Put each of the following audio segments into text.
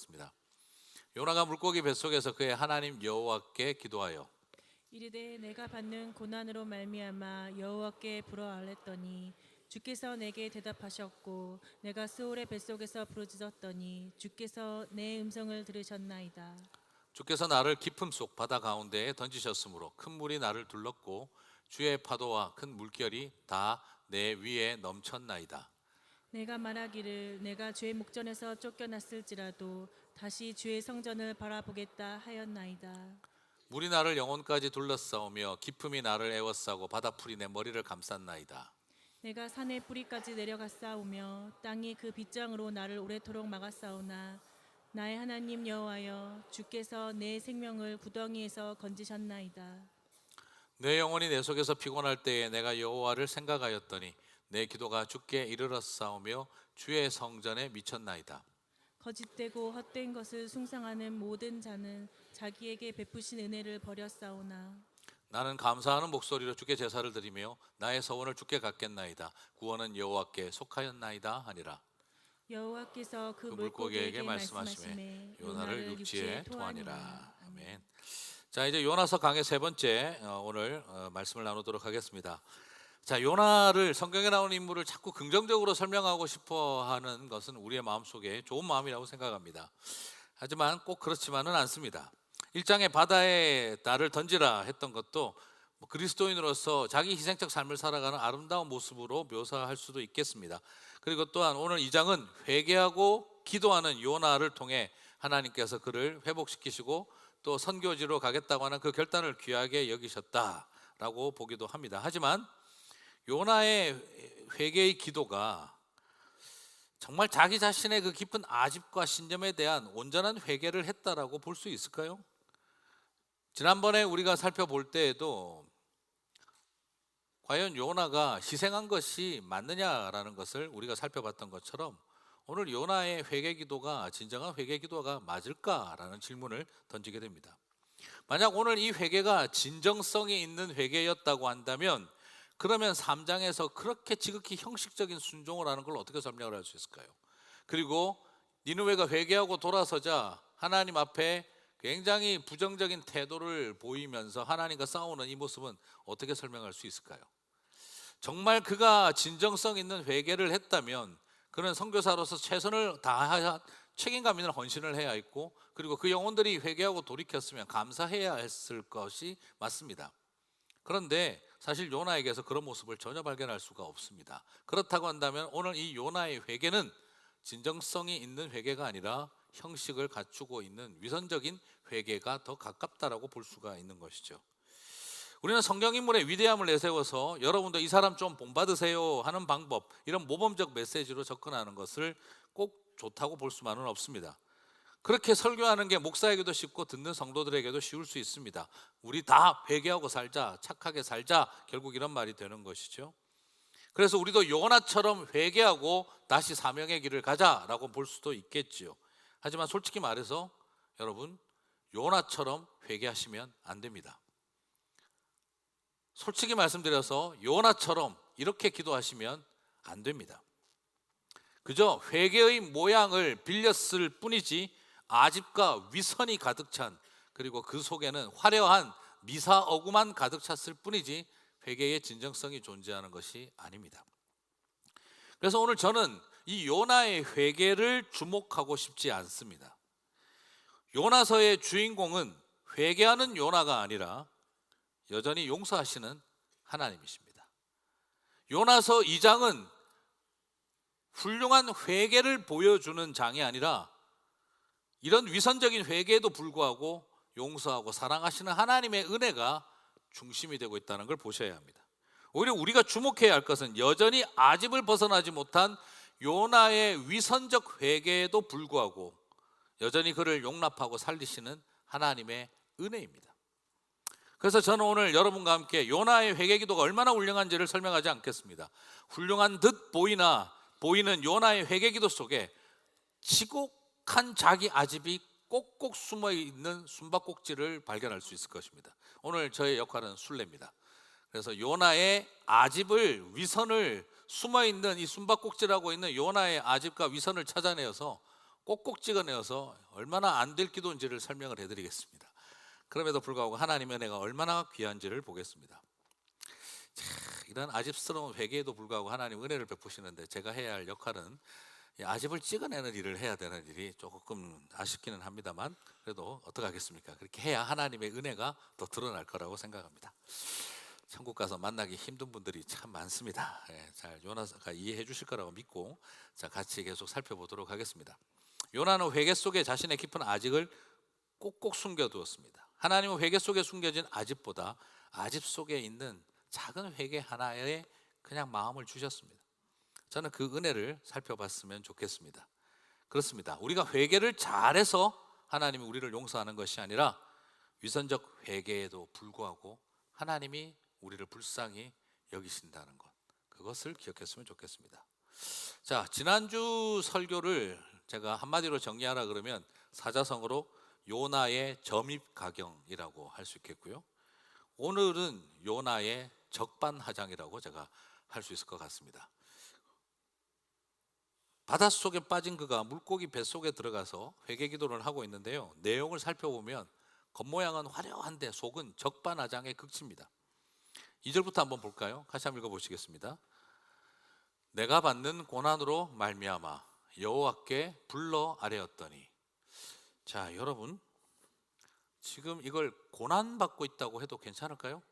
하겠습니다. 요나가 물고기 뱃속에서 그의 하나님 여호와께 기도하여 이르되 내가 받는 고난으로 말미암아 여호와께 부르짖었더니 주께서 내게 대답하셨고 내가 스올의 뱃속에서 부르짖었더니 주께서 내 음성을 들으셨나이다. 주께서 나를 깊음 속 바다 가운데에 던지셨으므로 큰 물이 나를 둘렀고 주의 파도와 큰 물결이 다 내 위에 넘쳤나이다. 내가 말하기를 내가 주의 목전에서 쫓겨났을지라도 다시 주의 성전을 바라보겠다 하였나이다. 물이 나를 영혼까지 둘러싸오며 깊음이 나를 에워싸고 바다풀이 내 머리를 감쌌나이다. 내가 산의 뿌리까지 내려갔사오며 땅이 그 빗장으로 나를 오래도록 막았사오나 나의 하나님 여호와여 주께서 내 생명을 구덩이에서 건지셨나이다. 내 영혼이 내 속에서 피곤할 때에 내가 여호와를 생각하였더니 내 기도가 주께 이르렀사오며 주의 성전에 미쳤나이다. 거짓되고 헛된 것을 숭상하는 모든 자는 자기에게 베푸신 은혜를 버렸사오나 나는 감사하는 목소리로 주께 제사를 드리며 나의 서원을 주께 갖겠나이다. 구원은 여호와께 속하였나이다 하니라. 여호와께서 그 그 물고기에게 물고기에게 말씀하시매 말씀하시매 요나를 육지에 토하니라. 아멘. 아멘. 자, 이제 요나서 강의 세 번째 오늘 말씀을 나누도록 하겠습니다. 자, 요나를 성경에 나오는 인물을 자꾸 긍정적으로 설명하고 싶어 하는 것은 우리의 마음속에 좋은 마음이라고 생각합니다. 하지만 꼭 그렇지만은 않습니다. 1장에 바다에 나를 던지라 했던 것도 그리스도인으로서 자기 희생적 삶을 살아가는 아름다운 모습으로 묘사할 수도 있겠습니다. 그리고 또한 오늘 2장은 회개하고 기도하는 요나를 통해 하나님께서 그를 회복시키시고 또 선교지로 가겠다고 하는 그 결단을 귀하게 여기셨다라고 보기도 합니다. 하지만 요나의 회개의 기도가 정말 자기 자신의 그 깊은 아집과 신념에 대한 온전한 회개를 했다라고 볼 수 있을까요? 지난번에 우리가 살펴볼 때에도 과연 요나가 희생한 것이 맞느냐라는 것을 우리가 살펴봤던 것처럼 오늘 요나의 회개 기도가 진정한 회개 기도가 맞을까라는 질문을 던지게 됩니다. 만약 오늘 이 회개가 진정성이 있는 회개였다고 한다면 그러면 3장에서 그렇게 지극히 형식적인 순종을 하는 걸 어떻게 설명을 할 수 있을까요? 그리고 니느웨가 회개하고 돌아서자 하나님 앞에 굉장히 부정적인 태도를 보이면서 하나님과 싸우는 이 모습은 어떻게 설명할 수 있을까요? 정말 그가 진정성 있는 회개를 했다면 그는 선교사로서 최선을 다한 책임감 있는 헌신을 해야 했고 그리고 그 영혼들이 회개하고 돌이켰으면 감사해야 했을 것이 맞습니다. 그런데 사실 요나에게서 그런 모습을 전혀 발견할 수가 없습니다. 그렇다고 한다면 오늘 이 요나의 회개는 진정성이 있는 회개가 아니라 형식을 갖추고 있는 위선적인 회개가 더 가깝다라고 볼 수가 있는 것이죠. 우리는 성경 인물의 위대함을 내세워서 여러분도 이 사람 좀 본받으세요 하는 방법, 이런 모범적 메시지로 접근하는 것을 꼭 좋다고 볼 수만은 없습니다. 그렇게 설교하는 게 목사에게도 쉽고 듣는 성도들에게도 쉬울 수 있습니다. 우리 다 회개하고 살자, 착하게 살자, 결국 이런 말이 되는 것이죠. 그래서 우리도 요나처럼 회개하고 다시 사명의 길을 가자라고 볼 수도 있겠지요. 하지만 솔직히 말해서 여러분, 요나처럼 회개하시면 안 됩니다. 솔직히 말씀드려서 요나처럼 이렇게 기도하시면 안 됩니다. 그저 회개의 모양을 빌렸을 뿐이지 아집과 위선이 가득 찬, 그리고 그 속에는 화려한 미사어구만 가득 찼을 뿐이지 회개의 진정성이 존재하는 것이 아닙니다. 그래서 오늘 저는 이 요나의 회개를 주목하고 싶지 않습니다. 요나서의 주인공은 회개하는 요나가 아니라 여전히 용서하시는 하나님이십니다. 요나서 2장은 훌륭한 회개를 보여주는 장이 아니라 이런 위선적인 회개에도 불구하고 용서하고 사랑하시는 하나님의 은혜가 중심이 되고 있다는 걸 보셔야 합니다. 오히려 우리가 주목해야 할 것은 여전히 아집을 벗어나지 못한 요나의 위선적 회개에도 불구하고 여전히 그를 용납하고 살리시는 하나님의 은혜입니다. 그래서 저는 오늘 여러분과 함께 요나의 회개 기도가 얼마나 훌륭한지를 설명하지 않겠습니다. 훌륭한 듯 보이는 요나의 회개 기도 속에 지독한 자기 아집이 꼭꼭 숨어있는 숨바꼭질을 발견할 수 있을 것입니다. 오늘 저의 역할은 순례입니다. 그래서 요나의 아집을, 위선을, 숨어있는 이 숨바꼭질하고 있는 요나의 아집과 위선을 찾아내어서 꼭꼭 찍어내어서 얼마나 안 될 기도인지를 설명을 해드리겠습니다. 그럼에도 불구하고 하나님의 은혜가 얼마나 귀한지를 보겠습니다. 자, 이런 아집스러운 회개에도 불구하고 하나님 은혜를 베푸시는데 제가 해야 할 역할은 이 아집을 찍어내는 일을 해야 되는 일이 조금 아쉽기는 합니다만, 그래도 어떡하겠습니까? 그렇게 해야 하나님의 은혜가 더 드러날 거라고 생각합니다. 천국 가서 만나기 힘든 분들이 참 많습니다. 잘 요나가 이해해 주실 거라고 믿고 자, 같이 계속 살펴보도록 하겠습니다. 요나는 회개 속에 자신의 깊은 아직을 꼭꼭 숨겨두었습니다. 하나님은 회개 속에 숨겨진 아집보다 아집 속에 있는 작은 회개 하나에 그냥 마음을 주셨습니다. 저는 그 은혜를 살펴봤으면 좋겠습니다. 그렇습니다. 우리가 회개를 잘해서 하나님이 우리를 용서하는 것이 아니라 위선적 회개에도 불구하고 하나님이 우리를 불쌍히 여기신다는 것, 그것을 기억했으면 좋겠습니다. 자, 지난주 설교를 제가 한마디로 정리하라 그러면 사자성어로 요나의 점입가경이라고 할 수 있겠고요, 오늘은 요나의 적반하장이라고 제가 할 수 있을 것 같습니다. 바닷속에 빠진 그가 물고기 뱃속에 들어가서 회개기도를 하고 있는데요, 내용을 살펴보면 겉모양은 화려한데 속은 적반하장의 극치입니다. 2절부터 한번 볼까요? 같이 한번 읽어보시겠습니다. 내가 받는 고난으로 말미암아 여호와께 불러 아뢰었더니. 자, 여러분, 지금 이걸 고난받고 있다고 해도 괜찮을까요?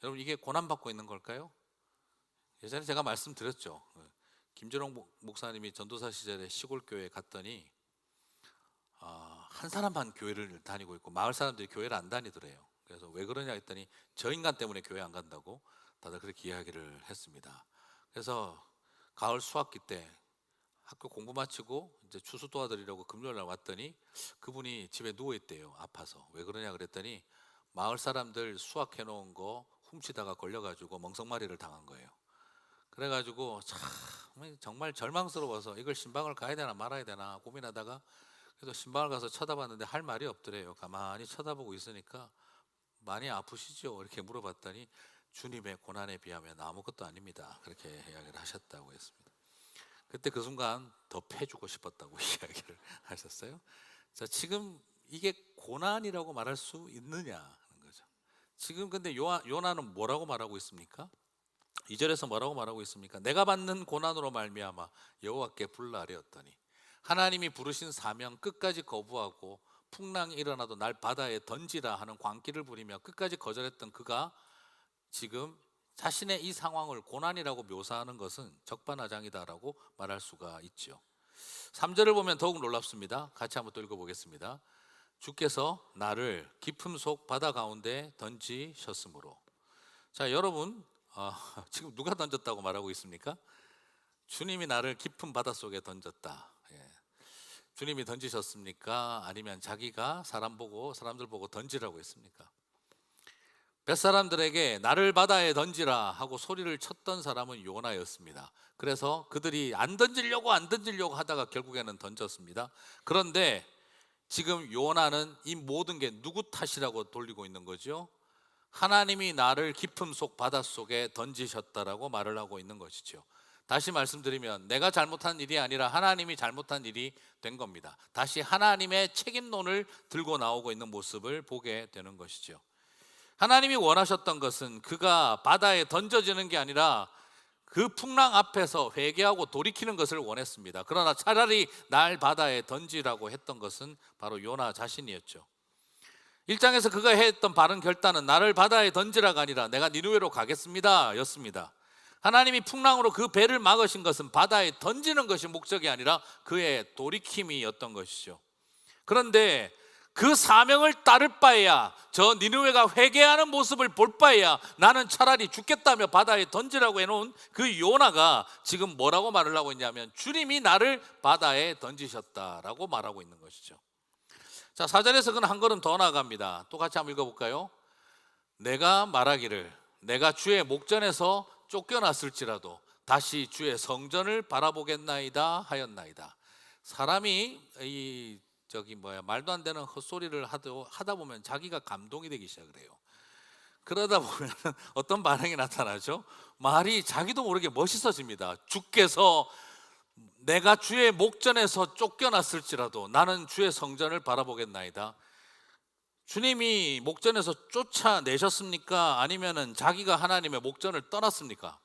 여러분, 이게 고난받고 있는 걸까요? 예전에 제가 말씀드렸죠. 김준홍 목사님이 전도사 시절에 시골 교회에 갔더니 한 사람만 교회를 다니고 있고 마을 사람들이 교회를 안 다니더래요. 그래서 왜 그러냐 했더니 저 인간 때문에 교회 안 간다고 다들 그렇게 이야기를 했습니다. 그래서 가을 수학기 때 학교 공부 마치고 이제 추수 도와드리려고 금요일 날 왔더니 그분이 집에 누워 있대요. 아파서. 왜 그러냐 그랬더니 마을 사람들 수확해 놓은 거 훔치다가 걸려가지고 멍석마리를 당한 거예요. 그래가지고 참 정말 절망스러워서 이걸 신방을 가야 되나 말아야 되나 고민하다가 그래도 신방을 가서 쳐다봤는데 할 말이 없더래요. 가만히 쳐다보고 있으니까 많이 아프시죠? 이렇게 물어봤더니 주님의 고난에 비하면 아무것도 아닙니다. 그렇게 이야기를 하셨다고 했습니다. 그때 그 순간 더 패주고 싶었다고 이야기를 하셨어요. 자, 지금 이게 고난이라고 말할 수 있느냐 하는 거죠. 지금 근데 요나는 뭐라고 말하고 있습니까? 2절에서 뭐라고 말하고 있습니까? 내가 받는 고난으로 말미암아 여호와께 불러 아뢰었더니. 하나님이 부르신 사명 끝까지 거부하고 풍랑이 일어나도 날 바다에 던지라 하는 광기를 부리며 끝까지 거절했던 그가 지금 자신의 이 상황을 고난이라고 묘사하는 것은 적반하장이다라고 말할 수가 있죠. 3절을 보면 더욱 놀랍습니다. 같이 한번 또 읽어보겠습니다. 주께서 나를 깊음 속 바다 가운데 던지셨으므로. 자, 여러분, 지금 누가 던졌다고 말하고 있습니까? 주님이 나를 깊은 바다 속에 던졌다. 주님이 던지셨습니까? 아니면 자기가 사람들 보고 던지라고 했습니까? 뱃사람들에게 나를 바다에 던지라 하고 소리를 쳤던 사람은 요나였습니다. 그래서 그들이 안 던지려고 하다가 결국에는 던졌습니다. 그런데 지금 요나는 이 모든 게 누구 탓이라고 돌리고 있는 거죠? 하나님이 나를 깊음 속 바닷속에 던지셨다라고 말을 하고 있는 것이죠. 다시 말씀드리면 내가 잘못한 일이 아니라 하나님이 잘못한 일이 된 겁니다. 다시 하나님의 책임론을 들고 나오고 있는 모습을 보게 되는 것이죠. 하나님이 원하셨던 것은 그가 바다에 던져지는 게 아니라 그 풍랑 앞에서 회개하고 돌이키는 것을 원했습니다. 그러나 차라리 날 바다에 던지라고 했던 것은 바로 요나 자신이었죠. 1장에서 그가 했던 바른 결단은 나를 바다에 던지라가 아니라 내가 니느웨로 가겠습니다 였습니다. 하나님이 풍랑으로 그 배를 막으신 것은 바다에 던지는 것이 목적이 아니라 그의 돌이킴이었던 것이죠. 그런데 그 사명을 따를 바에야, 저 니느웨가 회개하는 모습을 볼 바에야 나는 차라리 죽겠다며 바다에 던지라고 해놓은 그 요나가 지금 뭐라고 말을 하고 있냐면 주님이 나를 바다에 던지셨다라고 말하고 있는 것이죠. 자, 4절에서 그는 한 걸음 더 나아갑니다. 또 같이 한번 읽어볼까요? 내가 말하기를 내가 주의 목전에서 쫓겨났을지라도 다시 주의 성전을 바라보겠나이다 하였나이다. 사람이 말도 안 되는 헛소리를 하다 보면 자기가 감동이 되기 시작을 해요. 그러다 보면 어떤 반응이 나타나죠? 말이 자기도 모르게 멋있어집니다. 주께서 내가 주의 목전에서 쫓겨났을지라도 나는 주의 성전을 바라보겠나이다. 주님이 목전에서 쫓아내셨습니까? 아니면은 자기가 하나님의 목전을 떠났습니까?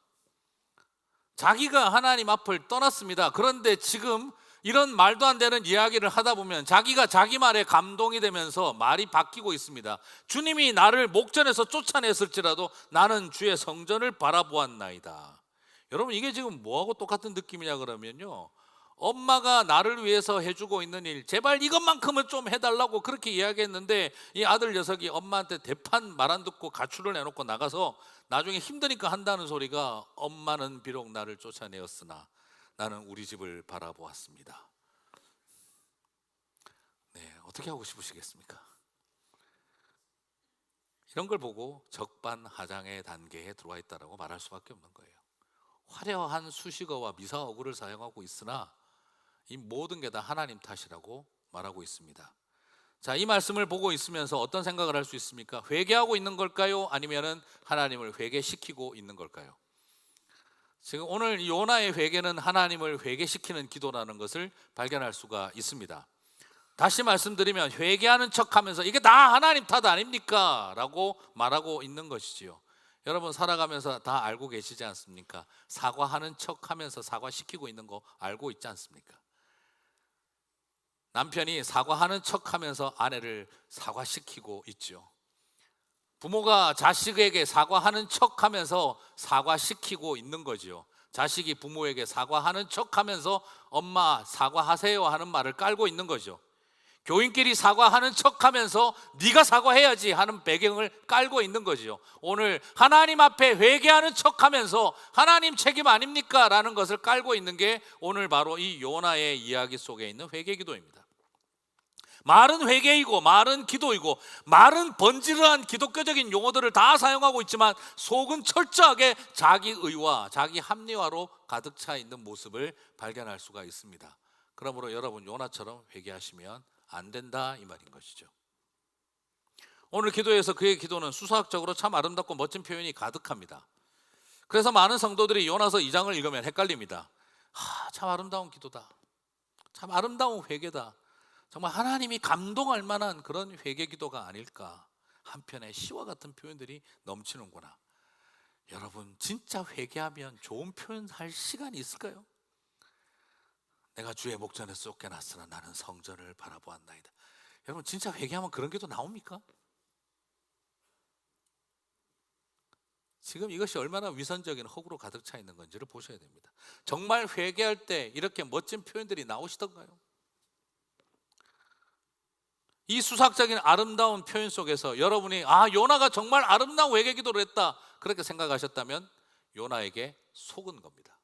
자기가 하나님 앞을 떠났습니다. 그런데 지금 이런 말도 안 되는 이야기를 하다 보면 자기가 자기 말에 감동이 되면서 말이 바뀌고 있습니다. 주님이 나를 목전에서 쫓아냈을지라도 나는 주의 성전을 바라보았나이다. 여러분, 이게 지금 뭐하고 똑같은 느낌이냐 그러면요, 엄마가 나를 위해서 해주고 있는 일, 제발 이것만큼은 좀 해달라고 그렇게 이야기했는데 이 아들 녀석이 엄마한테 대판 말 안 듣고 가출을 해놓고 나가서 나중에 힘드니까 한다는 소리가, 엄마는 비록 나를 쫓아내었으나 나는 우리 집을 바라보았습니다. 네, 어떻게 하고 싶으시겠습니까? 이런 걸 보고 적반하장의 단계에 들어와 있다고 말할 수밖에 없는 거예요. 화려한 수식어와 미사어구를 사용하고 있으나 이 모든 게 다 하나님 탓이라고 말하고 있습니다. 자, 이 말씀을 보고 있으면서 어떤 생각을 할 수 있습니까? 회개하고 있는 걸까요? 아니면은 하나님을 회개시키고 있는 걸까요? 지금 오늘 요나의 회개는 하나님을 회개시키는 기도라는 것을 발견할 수가 있습니다. 다시 말씀드리면 회개하는 척하면서 이게 다 하나님 탓 아닙니까? 라고 말하고 있는 것이지요. 여러분, 살아가면서 다 알고 계시지 않습니까? 사과하는 척하면서 사과시키고 있는 거 알고 있지 않습니까? 남편이 사과하는 척하면서 아내를 사과시키고 있죠. 부모가 자식에게 사과하는 척하면서 사과시키고 있는 거죠. 자식이 부모에게 사과하는 척하면서 엄마 사과하세요 하는 말을 깔고 있는 거죠. 교인끼리 사과하는 척하면서 네가 사과해야지 하는 배경을 깔고 있는 거죠. 오늘 하나님 앞에 회개하는 척하면서 하나님 책임 아닙니까? 라는 것을 깔고 있는 게 오늘 바로 이 요나의 이야기 속에 있는 회개기도입니다. 말은 회개이고 말은 기도이고 말은 번지르한 기독교적인 용어들을 다 사용하고 있지만 속은 철저하게 자기 의와 자기 합리화로 가득 차 있는 모습을 발견할 수가 있습니다. 그러므로 여러분, 요나처럼 회개하시면 안 된다 이 말인 것이죠. 오늘 기도에서 그의 기도는 수사학적으로 참 아름답고 멋진 표현이 가득합니다. 그래서 많은 성도들이 요나서 2장을 읽으면 헷갈립니다. 참 아름다운 기도다, 참 아름다운 회개다, 정말 하나님이 감동할 만한 그런 회개 기도가 아닐까. 한편에 시와 같은 표현들이 넘치는구나. 여러분, 진짜 회개하면 좋은 표현할 시간이 있을까요? 내가 주의 목전에 쫓겨났으나 나는 성전을 바라보았나이다. 여러분, 진짜 회개하면 그런 기도 나옵니까? 지금 이것이 얼마나 위선적인 허구로 가득 차 있는 건지를 보셔야 됩니다. 정말 회개할 때 이렇게 멋진 표현들이 나오시던가요? 이 수학적인 아름다운 표현 속에서 여러분이 요나가 정말 아름다운 회개 기도를 했다 그렇게 생각하셨다면 요나에게 속은 겁니다.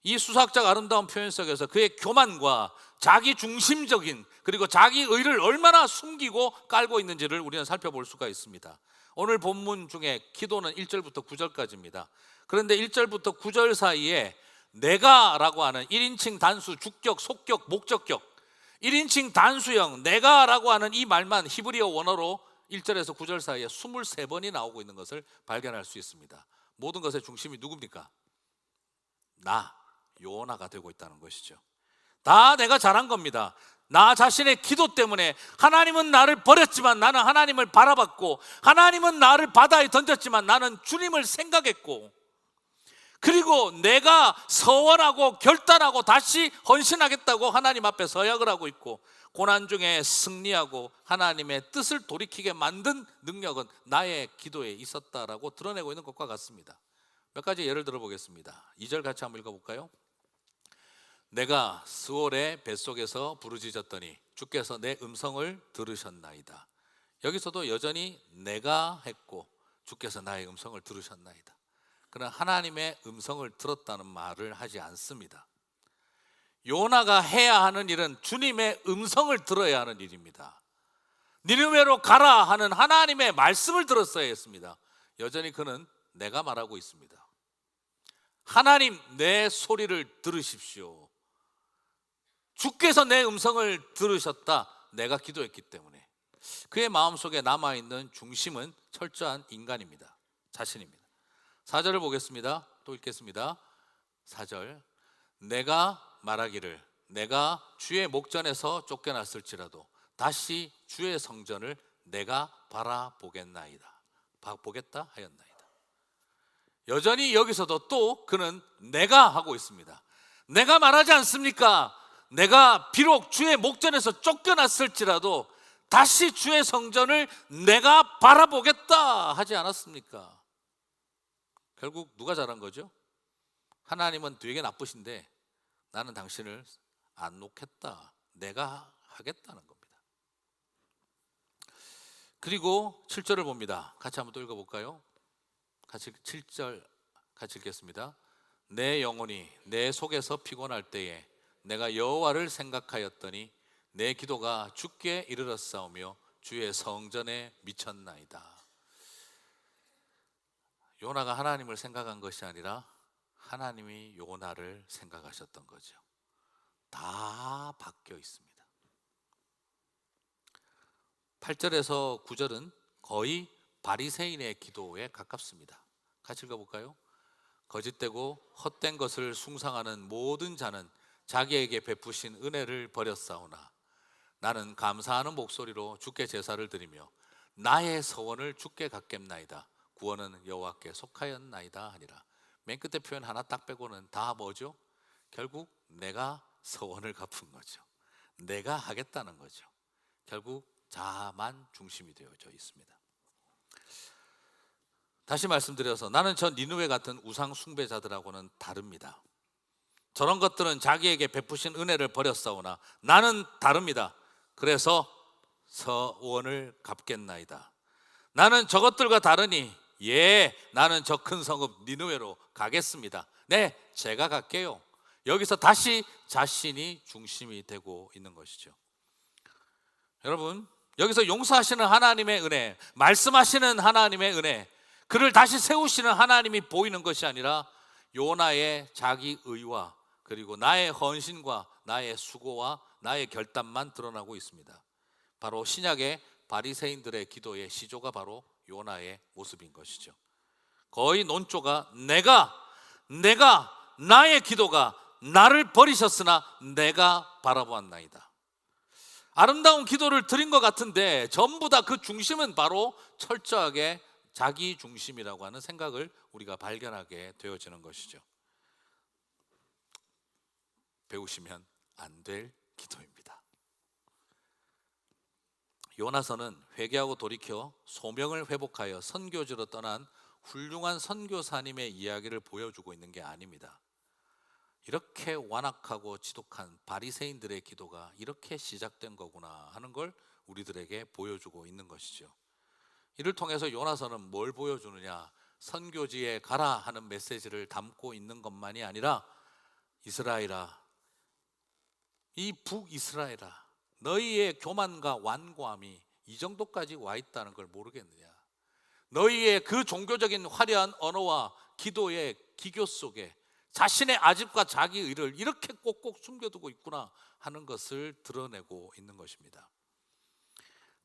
이 수학적 아름다운 표현 속에서 그의 교만과 자기 중심적인 그리고 자기 의를 얼마나 숨기고 깔고 있는지를 우리는 살펴볼 수가 있습니다. 오늘 본문 중에 기도는 1절부터 9절까지입니다. 그런데 1절부터 9절 사이에 내가라고 하는 1인칭 단수 주격, 속격, 목적격 1인칭 단수형 내가라고 하는 이 말만 히브리어 원어로 1절에서 9절 사이에 23번이 나오고 있는 것을 발견할 수 있습니다. 모든 것의 중심이 누굽니까? 나, 요나가 되고 있다는 것이죠. 다 내가 잘한 겁니다. 나 자신의 기도 때문에 하나님은 나를 버렸지만 나는 하나님을 바라봤고, 하나님은 나를 바다에 던졌지만 나는 주님을 생각했고, 그리고 내가 서원하고 결단하고 다시 헌신하겠다고 하나님 앞에 서약을 하고 있고, 고난 중에 승리하고 하나님의 뜻을 돌이키게 만든 능력은 나의 기도에 있었다라고 드러내고 있는 것과 같습니다. 몇 가지 예를 들어 보겠습니다. 2절 같이 한번 읽어볼까요? 내가 스올의 뱃속에서 부르짖었더니 주께서 내 음성을 들으셨나이다. 여기서도 여전히 내가 했고 주께서 나의 음성을 들으셨나이다. 그러나 하나님의 음성을 들었다는 말을 하지 않습니다. 요나가 해야 하는 일은 주님의 음성을 들어야 하는 일입니다. 니느웨로 가라 하는 하나님의 말씀을 들었어야 했습니다. 여전히 그는 내가 말하고 있습니다. 하나님, 내 소리를 들으십시오. 주께서 내 음성을 들으셨다. 내가 기도했기 때문에. 그의 마음속에 남아있는 중심은 철저한 인간입니다. 자신입니다. 4절을 보겠습니다. 또 읽겠습니다. 4절 내가 말하기를 내가 주의 목전에서 쫓겨났을지라도 다시 주의 성전을 내가 바라보겠나이다. 보겠다 하였나이다. 여전히 여기서도 또 그는 내가 하고 있습니다. 내가 말하지 않습니까? 내가 비록 주의 목전에서 쫓겨났을지라도 다시 주의 성전을 내가 바라보겠다 하지 않았습니까? 결국 누가 잘한 거죠? 하나님은 되게 나쁘신데 나는 당신을 안 놓겠다, 내가 하겠다는 겁니다. 그리고 7절을 봅니다. 같이 한번 또 읽어볼까요? 같이 7절 같이 읽겠습니다. 내 영혼이 내 속에서 피곤할 때에 내가 여호와를 생각하였더니 내 기도가 주께 이르렀사오며 주의 성전에 미쳤나이다. 요나가 하나님을 생각한 것이 아니라 하나님이 요나를 생각하셨던 거죠. 다 바뀌어 있습니다. 8절에서 9절은 거의 바리새인의 기도에 가깝습니다. 같이 읽어볼까요? 거짓되고 헛된 것을 숭상하는 모든 자는 자기에게 베푸신 은혜를 버렸사오나 나는 감사하는 목소리로 주께 제사를 드리며 나의 서원을 주께 갚겠나이다. 구원은 여호와께 속하였나이다 하니라. 맨 끝에 표현 하나 딱 빼고는 다 뭐죠? 결국 내가 서원을 갚은 거죠. 내가 하겠다는 거죠. 결국 자만 중심이 되어져 있습니다. 다시 말씀드려서 나는 저 니느웨 같은 우상 숭배자들하고는 다릅니다. 저런 것들은 자기에게 베푸신 은혜를 버렸사오나 나는 다릅니다. 그래서 서원을 갚겠나이다. 나는 저것들과 다르니 나는 저 큰 성읍 니느웨로 가겠습니다. 네, 제가 갈게요. 여기서 다시 자신이 중심이 되고 있는 것이죠. 여러분, 여기서 용서하시는 하나님의 은혜, 말씀하시는 하나님의 은혜, 그를 다시 세우시는 하나님이 보이는 것이 아니라 요나의 자기 의와 그리고 나의 헌신과 나의 수고와 나의 결단만 드러나고 있습니다. 바로 신약의 바리새인들의 기도의 시조가 바로 요나의 모습인 것이죠. 거의 논조가 내가 나의 기도가 나를 버리셨으나 내가 바라보았나이다. 아름다운 기도를 드린 것 같은데 전부 다 그 중심은 바로 철저하게 자기 중심이라고 하는 생각을 우리가 발견하게 되어지는 것이죠. 배우시면 안 될 기도입니다. 요나서는 회개하고 돌이켜 소명을 회복하여 선교지로 떠난 훌륭한 선교사님의 이야기를 보여주고 있는 게 아닙니다. 이렇게 완악하고 지독한 바리새인들의 기도가 이렇게 시작된 거구나 하는 걸 우리들에게 보여주고 있는 것이죠. 이를 통해서 요나서는 뭘 보여주느냐? 선교지에 가라 하는 메시지를 담고 있는 것만이 아니라 이스라엘아, 이 북이스라엘아, 너희의 교만과 완고함이 이 정도까지 와 있다는 걸 모르겠느냐? 너희의 그 종교적인 화려한 언어와 기도의 기교 속에 자신의 아집과 자기 의를 이렇게 꼭꼭 숨겨두고 있구나 하는 것을 드러내고 있는 것입니다.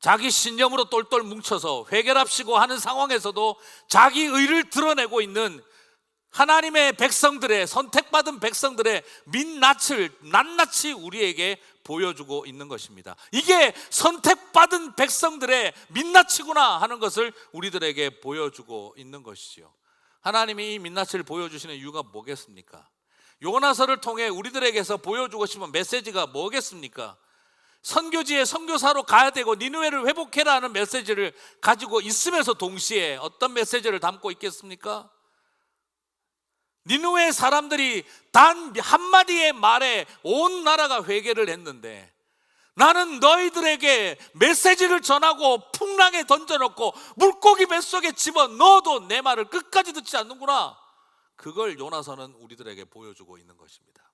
자기 신념으로 똘똘 뭉쳐서 회개랍시고 하는 상황에서도 자기 의를 드러내고 있는 하나님의 백성들의, 선택받은 백성들의 민낯을 낱낱이 우리에게 보여주고 있는 것입니다. 이게 선택받은 백성들의 민낯이구나 하는 것을 우리들에게 보여주고 있는 것이죠. 하나님이 이 민낯을 보여주시는 이유가 뭐겠습니까? 요나서를 통해 우리들에게서 보여주고 싶은 메시지가 뭐겠습니까? 선교지에 선교사로 가야 되고 니느웨를 회복해라 하는 메시지를 가지고 있으면서 동시에 어떤 메시지를 담고 있겠습니까? 니느웨 사람들이 단 한마디의 말에 온 나라가 회개를 했는데 나는 너희들에게 메시지를 전하고 풍랑에 던져놓고 물고기 뱃속에 집어넣어도 내 말을 끝까지 듣지 않는구나. 그걸 요나서는 우리들에게 보여주고 있는 것입니다.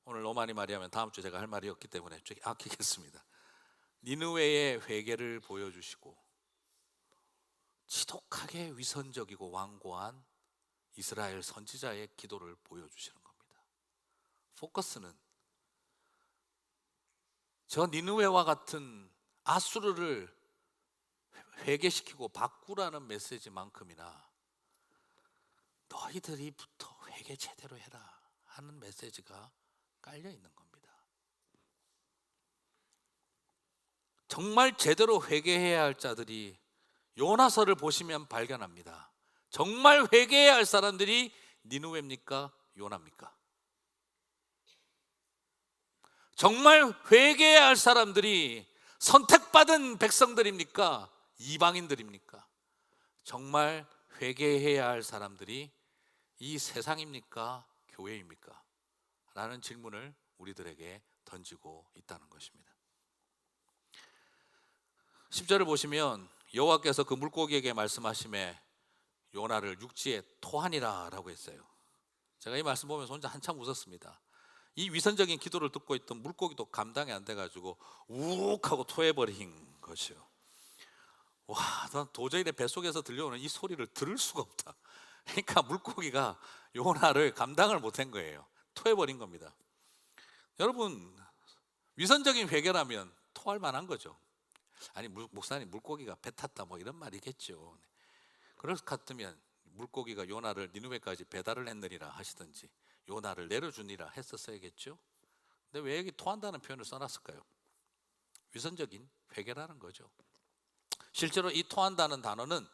오늘 너무 많이 말하면 다음 주 제가 할 말이 없기 때문에 좀 아끼겠습니다. 니느웨의 회개를 보여주시고 지독하게 위선적이고 완고한 이스라엘 선지자의 기도를 보여주시는 겁니다. 포커스는 저 니느웨와 같은 아수르를 회개시키고 바꾸라는 메시지만큼이나 너희들이부터 회개 제대로 해라 하는 메시지가 깔려 있는 겁니다. 정말 제대로 회개해야 할 자들이 요나서를 보시면 발견합니다. 정말 회개해야 할 사람들이 니느웨입니까? 요나입니까? 정말 회개해야 할 사람들이 선택받은 백성들입니까? 이방인들입니까? 정말 회개해야 할 사람들이 이 세상입니까? 교회입니까? 라는 질문을 우리들에게 던지고 있다는 것입니다. 10절을 보시면 여호와께서 그 물고기에게 말씀하시매 요나를 육지에 토하니라 라고 했어요. 제가 이 말씀 보면서 혼자 한참 웃었습니다. 이 위선적인 기도를 듣고 있던 물고기도 감당이 안 돼가지고 우욱 하고 토해버린 것이요. 와, 난 도저히 내 뱃속에서 들려오는 이 소리를 들을 수가 없다. 그러니까 물고기가 요나를 감당을 못한 거예요. 토해버린 겁니다. 여러분, 위선적인 회개라면 토할 만한 거죠. 아니, 목사님 물고기가 배 탔다 뭐 이런 말이겠죠. 그럴 것 같으면 물고기가 요나를 니느웨까지 배달을 했느니라 하시든지 요나를 내려주니라 했었어야겠죠. 근데 왜 여기 토한다는 표현을 써놨을까요? 위선적인 회개라는 거죠. 실제로 이 토한다는 단어는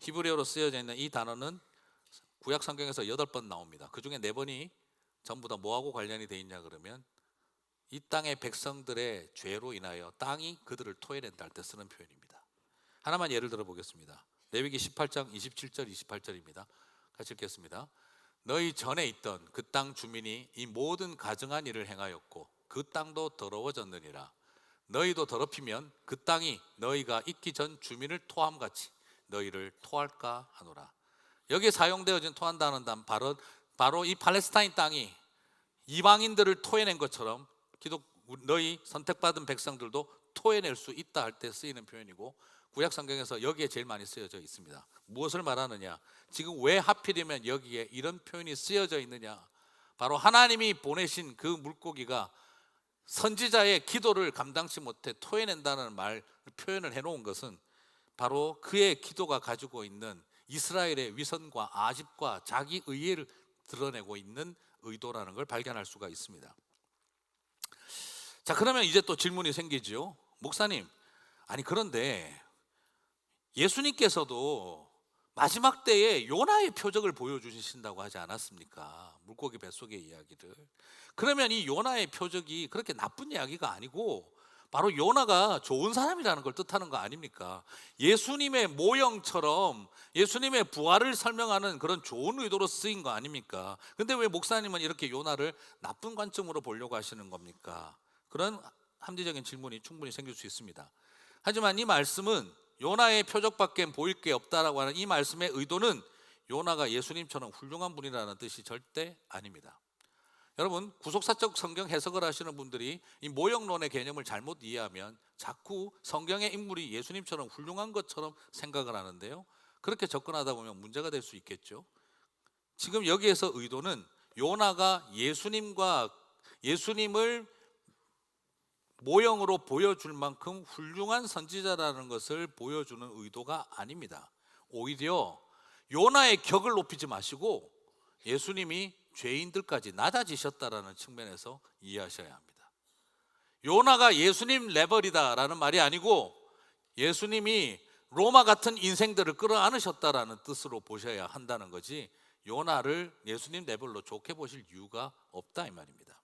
히브리어로 쓰여져 있는 이 단어는 구약 성경에서 8번 나옵니다. 그 중에 4번이 전부 다 뭐하고 관련이 돼 있냐 그러면 이 땅의 백성들의 죄로 인하여 땅이 그들을 토해낸다 할 때 쓰는 표현입니다. 하나만 예를 들어 보겠습니다. 레위기 18장 27절 28절입니다. 같이 읽겠습니다. 너희 전에 있던 그 땅 주민이 이 모든 가증한 일을 행하였고 그 땅도 더러워졌느니라. 너희도 더럽히면 그 땅이 너희가 있기 전 주민을 토함같이 너희를 토할까 하노라. 여기에 사용되어진 토한다는 단 바로 이 팔레스타인 땅이 이방인들을 토해낸 것처럼 너희 선택받은 백성들도 토해낼 수 있다 할 때 쓰이는 표현이고 구약 성경에서 여기에 제일 많이 쓰여져 있습니다. 무엇을 말하느냐? 지금 왜 하필이면 여기에 이런 표현이 쓰여져 있느냐? 바로 하나님이 보내신 그 물고기가 선지자의 기도를 감당치 못해 토해낸다는 표현을 해놓은 것은 바로 그의 기도가 가지고 있는 이스라엘의 위선과 아집과 자기 의의를 드러내고 있는 의도라는 걸 발견할 수가 있습니다. 자, 그러면 이제 또 질문이 생기죠. 목사님, 아니 그런데 예수님께서도 마지막 때에 요나의 표적을 보여주신다고 하지 않았습니까? 물고기 뱃속의 이야기를. 그러면 이 요나의 표적이 그렇게 나쁜 이야기가 아니고 바로 요나가 좋은 사람이라는 걸 뜻하는 거 아닙니까? 예수님의 모형처럼 예수님의 부활을 설명하는 그런 좋은 의도로 쓰인 거 아닙니까? 근데 왜 목사님은 이렇게 요나를 나쁜 관점으로 보려고 하시는 겁니까? 그런 합리적인 질문이 충분히 생길 수 있습니다. 하지만 이 말씀은 요나의 표적밖에 보일 게 없다라고 하는 이 말씀의 의도는 요나가 예수님처럼 훌륭한 분이라는 뜻이 절대 아닙니다. 여러분, 구속사적 성경 해석을 하시는 분들이 이 모형론의 개념을 잘못 이해하면 자꾸 성경의 인물이 예수님처럼 훌륭한 것처럼 생각을 하는데요, 그렇게 접근하다 보면 문제가 될 수 있겠죠. 지금 여기에서 의도는 요나가 예수님을 모형으로 보여줄 만큼 훌륭한 선지자라는 것을 보여주는 의도가 아닙니다. 오히려 요나의 격을 높이지 마시고 예수님이 죄인들까지 낮아지셨다라는 측면에서 이해하셔야 합니다. 요나가 예수님 레벨이다라는 말이 아니고 예수님이 로마 같은 인생들을 끌어안으셨다라는 뜻으로 보셔야 한다는 거지, 요나를 예수님 레벨로 좋게 보실 이유가 없다 이 말입니다.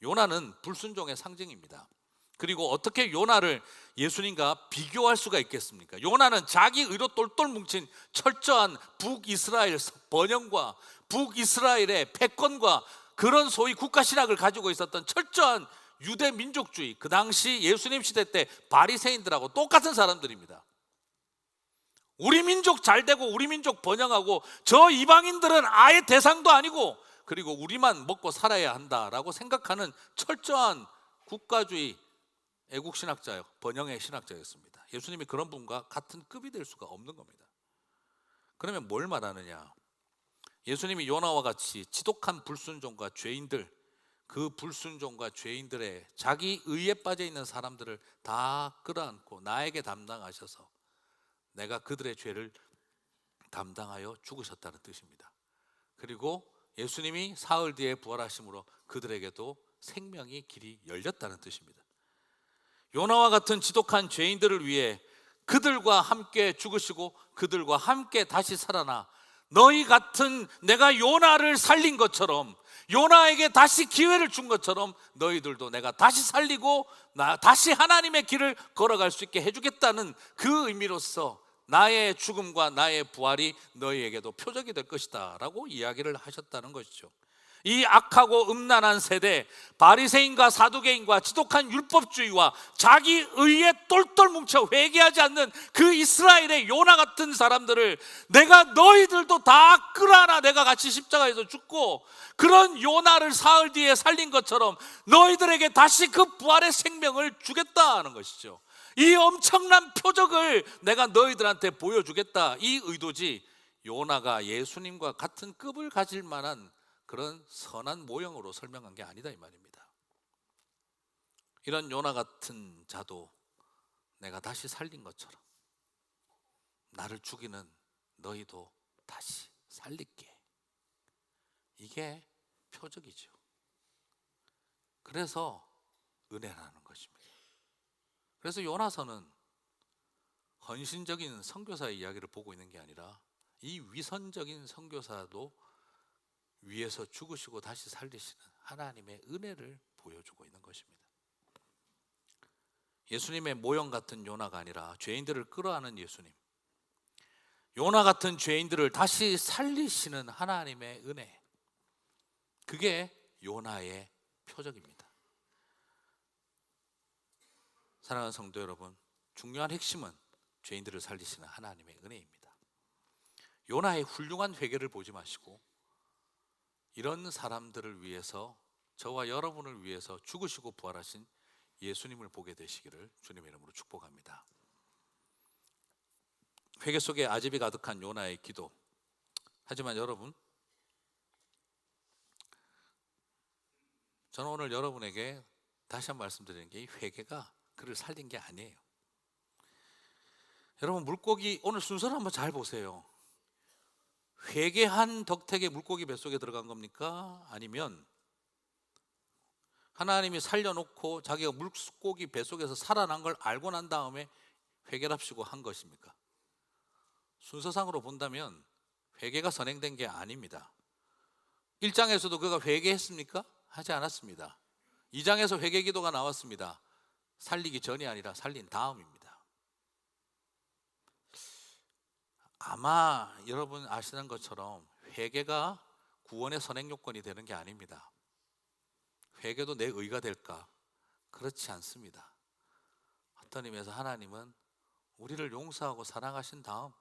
요나는 불순종의 상징입니다. 그리고 어떻게 요나를 예수님과 비교할 수가 있겠습니까? 요나는 자기 의로 똘똘 뭉친 철저한 북이스라엘 번영과 북이스라엘의 패권과 그런 소위 국가신학을 가지고 있었던 철저한 유대 민족주의, 그 당시 예수님 시대 때 바리새인들하고 똑같은 사람들입니다. 우리 민족 잘 되고 우리 민족 번영하고 저 이방인들은 아예 대상도 아니고 그리고 우리만 먹고 살아야 한다라고 생각하는 철저한 국가주의 애국신학자요, 번영의 신학자였습니다. 예수님이 그런 분과 같은 급이 될 수가 없는 겁니다. 그러면 뭘 말하느냐? 예수님이 요나와 같이 지독한 불순종과 죄인들, 그 불순종과 죄인들의 자기 의에 빠져 있는 사람들을 다 끌어안고 나에게 담당하셔서 내가 그들의 죄를 담당하여 죽으셨다는 뜻입니다. 그리고 예수님이 사흘 뒤에 부활하심으로 그들에게도 생명의 길이 열렸다는 뜻입니다. 요나와 같은 지독한 죄인들을 위해 그들과 함께 죽으시고 그들과 함께 다시 살아나 너희 같은 내가 요나를 살린 것처럼, 요나에게 다시 기회를 준 것처럼 너희들도 내가 다시 살리고 다시 하나님의 길을 걸어갈 수 있게 해주겠다는 그 의미로서 나의 죽음과 나의 부활이 너희에게도 표적이 될 것이다 라고 이야기를 하셨다는 것이죠. 이 악하고 음란한 세대, 바리새인과 사두개인과 지독한 율법주의와 자기 의에 똘똘 뭉쳐 회개하지 않는 그 이스라엘의 요나 같은 사람들을 내가 너희들도 다 끌어안아 내가 같이 십자가에서 죽고 그런 요나를 사흘 뒤에 살린 것처럼 너희들에게 다시 그 부활의 생명을 주겠다는 것이죠. 이 엄청난 표적을 내가 너희들한테 보여주겠다, 이 의도지 요나가 예수님과 같은 급을 가질 만한 그런 선한 모형으로 설명한 게 아니다 이 말입니다. 이런 요나 같은 자도 내가 다시 살린 것처럼 나를 죽이는 너희도 다시 살릴게, 이게 표적이죠. 그래서 은혜라는 것입니다. 그래서 요나서는 헌신적인 선교사의 이야기를 보고 있는 게 아니라 이 위선적인 선교사도 위에서 죽으시고 다시 살리시는 하나님의 은혜를 보여주고 있는 것입니다. 예수님의 모형 같은 요나가 아니라 죄인들을 끌어안는 예수님, 요나 같은 죄인들을 다시 살리시는 하나님의 은혜, 그게 요나의 표적입니다. 사랑하는 성도 여러분, 중요한 핵심은 죄인들을 살리시는 하나님의 은혜입니다. 요나의 훌륭한 회개를 보지 마시고 이런 사람들을 위해서, 저와 여러분을 위해서 죽으시고 부활하신 예수님을 보게 되시기를 주님의 이름으로 축복합니다. 회개 속에 아집이 가득한 요나의 기도. 하지만 여러분, 저는 오늘 여러분에게 다시 한번 말씀드리는 게 이 회개가 그를 살린 게 아니에요. 여러분, 물고기 오늘 순서를 한번 잘 보세요. 회개한 덕택에 물고기 뱃속에 들어간 겁니까? 아니면 하나님이 살려놓고 자기가 물고기 뱃속에서 살아난 걸 알고 난 다음에 회개랍시고 한 것입니까? 순서상으로 본다면 회개가 선행된 게 아닙니다. 1장에서도 그가 회개했습니까? 하지 않았습니다. 2장에서 회개 기도가 나왔습니다. 살리기 전이 아니라 살린 다음입니다. 아마 여러분 아시는 것처럼 회개가 구원의 선행 요건이 되는 게 아닙니다. 회개도 내 의가 될까? 그렇지 않습니다. 어떤 의미에서 하나님은 우리를 용서하고 사랑하신 다음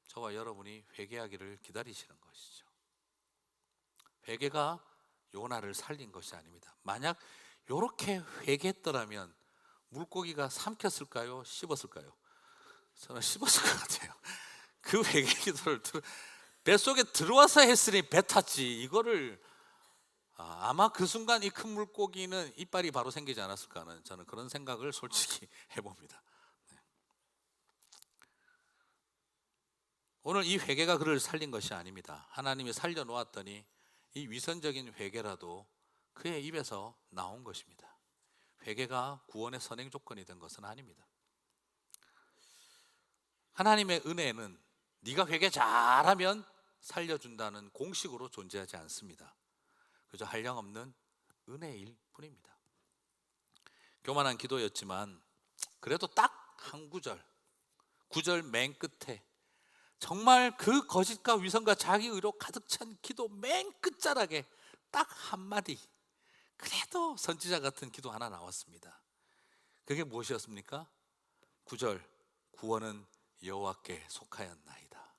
저와 여러분이 회개하기를 기다리시는 것이죠. 회개가 요나를 살린 것이 아닙니다. 만약 이렇게 회개했더라면 물고기가 삼켰을까요? 씹었을까요? 저는 씹었을 것 같아요. 그 회개 기도를 뱃속에 들어와서 했으니 배 탔지, 이거를 아마 그 순간 이 큰 물고기는 이빨이 바로 생기지 않았을까 하는, 저는 그런 생각을 솔직히 해봅니다. 오늘 이 회개가 그를 살린 것이 아닙니다. 하나님이 살려놓았더니 이 위선적인 회개라도 그의 입에서 나온 것입니다. 회개가 구원의 선행 조건이 된 것은 아닙니다. 하나님의 은혜는 네가 회개 잘하면 살려준다는 공식으로 존재하지 않습니다. 그저 한량없는 은혜일 뿐입니다. 교만한 기도였지만 그래도 딱 한 구절, 9절 맨 끝에 정말 그 거짓과 위선과 자기 의로 가득 찬 기도 맨 끝자락에 딱 한마디, 그래도 선지자 같은 기도 하나 나왔습니다. 그게 무엇이었습니까? 9절, 구원은 여호와께 속하였나이다.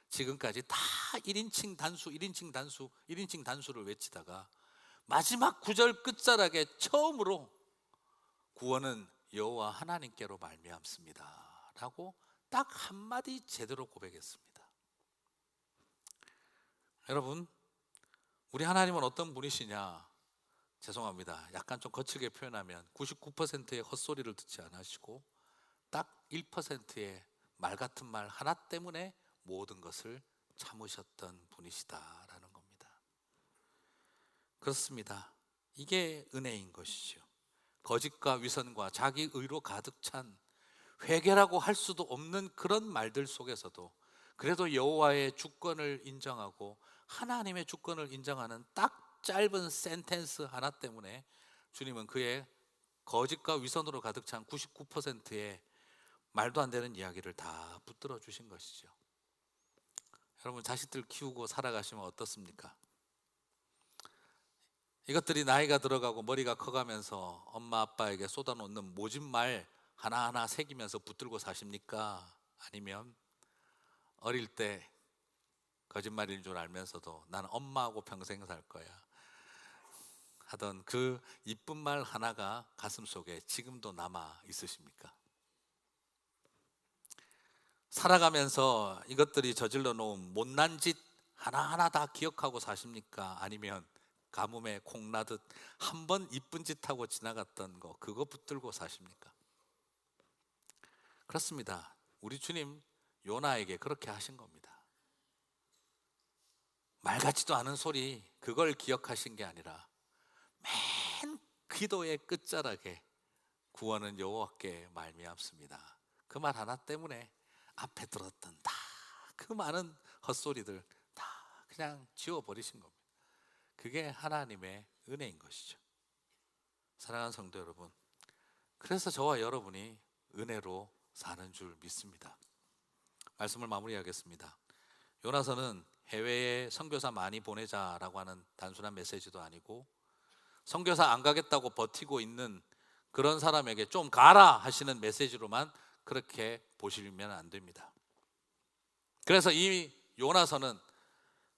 지금까지 다 1인칭 단수, 1인칭 단수, 1인칭 단수를 외치다가 마지막 9절 끝자락에 처음으로 구원은 여호와 하나님께로 말미암습니다 라고 딱 한마디 제대로 고백했습니다. 여러분, 우리 하나님은 어떤 분이시냐? 죄송합니다, 약간 좀 거칠게 표현하면 99%의 헛소리를 듣지 않으시고 딱 1%의 말 같은 말 하나 때문에 모든 것을 참으셨던 분이시다라는 겁니다. 그렇습니다. 이게 은혜인 것이죠. 거짓과 위선과 자기 의로 가득 찬 회개라고 할 수도 없는 그런 말들 속에서도 그래도 여호와의 주권을 인정하고 하나님의 주권을 인정하는 딱 짧은 센텐스 하나 때문에 주님은 그의 거짓과 위선으로 가득 찬 99%의 말도 안 되는 이야기를 다 붙들어 주신 것이죠. 여러분, 자식들 키우고 살아가시면 어떻습니까? 이것들이 나이가 들어가고 머리가 커가면서 엄마 아빠에게 쏟아놓는 모진 말 하나하나 새기면서 붙들고 사십니까? 아니면 어릴 때 거짓말인 줄 알면서도 나는 엄마하고 평생 살 거야 하던 그 이쁜 말 하나가 가슴속에 지금도 남아 있으십니까? 살아가면서 이것들이 저질러 놓은 못난 짓 하나하나 다 기억하고 사십니까? 아니면 가뭄에 콩 나듯 한 번 이쁜 짓 하고 지나갔던 거 그거 붙들고 사십니까? 그렇습니다. 우리 주님 요나에게 그렇게 하신 겁니다. 말 같지도 않은 소리 그걸 기억하신 게 아니라 맨 기도의 끝자락에 구원은 여호와께 말미암습니다. 그 말 하나 때문에 앞에 들었던 다 그 많은 헛소리들 다 그냥 지워버리신 겁니다. 그게 하나님의 은혜인 것이죠. 사랑하는 성도 여러분, 그래서 저와 여러분이 은혜로 사는 줄 믿습니다. 말씀을 마무리하겠습니다. 요나서는 해외에 선교사 많이 보내자라고 하는 단순한 메시지도 아니고 선교사 안 가겠다고 버티고 있는 그런 사람에게 좀 가라 하시는 메시지로만 그렇게 보시면 안 됩니다. 그래서 이 요나서는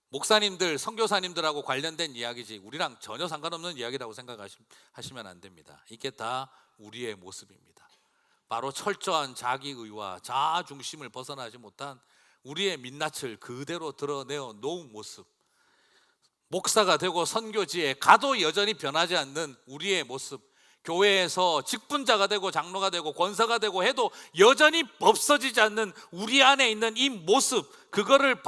목사님들, 선교사님들하고 관련된 이야기지 우리랑 전혀 상관없는 이야기라고 생각하시면 안 됩니다. 이게 다 우리의 모습입니다. 바로 철저한 자기의와 자아중심을 벗어나지 못한 우리의 민낯을 그대로 드러내어 놓은 모습, 목사가 되고 선교지에 가도 여전히 변하지 않는 우리의 모습, 교회에서 직분자가 되고 장로가 되고 권사가 되고 해도 여전히 없어지지 않는 우리 안에 있는 이 모습, 그거를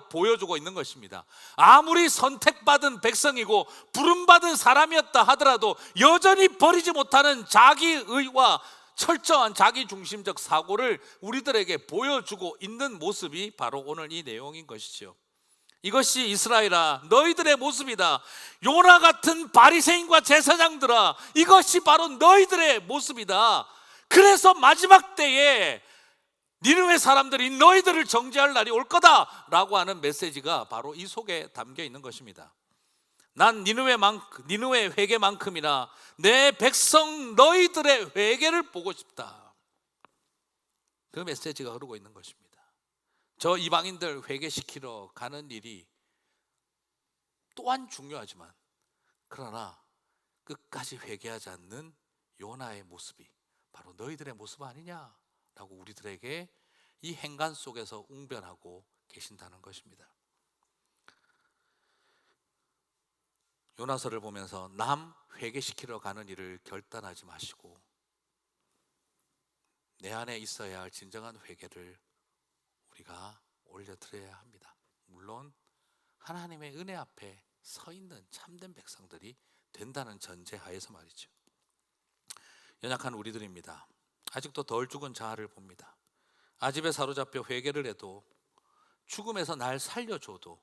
보여주고 있는 것입니다. 아무리 선택받은 백성이고 부름받은 사람이었다 하더라도 여전히 버리지 못하는 자기의와 철저한 자기중심적 사고를 우리들에게 보여주고 있는 모습이 바로 오늘 이 내용인 것이죠. 이것이 이스라엘아 너희들의 모습이다. 요나 같은 바리새인과 제사장들아 이것이 바로 너희들의 모습이다. 그래서 마지막 때에 니느웨 사람들이 너희들을 정죄할 날이 올 거다라고 하는 메시지가 바로 이 속에 담겨 있는 것입니다. 난 니느웨 회개만큼이나 내 백성 너희들의 회개를 보고 싶다. 그 메시지가 흐르고 있는 것입니다. 저 이방인들 회개시키러 가는 일이 또한 중요하지만 그러나 끝까지 회개하지 않는 요나의 모습이 바로 너희들의 모습 아니냐라고 우리들에게 이 행간 속에서 웅변하고 계신다는 것입니다. 요나서를 보면서 남 회개시키러 가는 일을 결단하지 마시고 내 안에 있어야 할 진정한 회개를 우리가 올려드려야 합니다. 물론 하나님의 은혜 앞에 서 있는 참된 백성들이 된다는 전제하에서 말이죠. 연약한 우리들입니다. 아직도 덜 죽은 자아를 봅니다. 아집에 사로잡혀 회개를 해도 죽음에서 날 살려줘도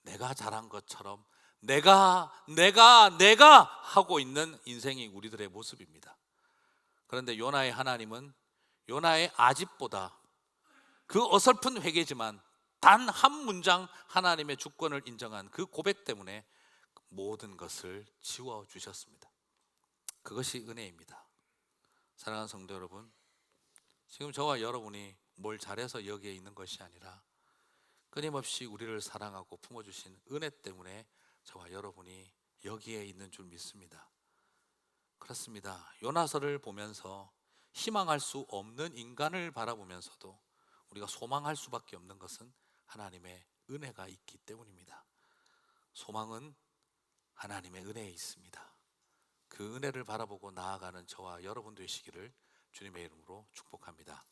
내가 잘한 것처럼 내가 하고 있는 인생이 우리들의 모습입니다. 그런데 요나의 하나님은 요나의 아집보다 그 어설픈 회개지만 단 한 문장 하나님의 주권을 인정한 그 고백 때문에 모든 것을 지워주셨습니다. 그것이 은혜입니다. 사랑하는 성도 여러분, 지금 저와 여러분이 뭘 잘해서 여기에 있는 것이 아니라 끊임없이 우리를 사랑하고 품어주신 은혜 때문에 저와 여러분이 여기에 있는 줄 믿습니다. 그렇습니다. 요나서를 보면서 희망할 수 없는 인간을 바라보면서도 우리가 소망할 수밖에 없는 것은 하나님의 은혜가 있기 때문입니다. 소망은 하나님의 은혜에 있습니다. 그 은혜를 바라보고 나아가는 저와 여러분 되시기를 주님의 이름으로 축복합니다.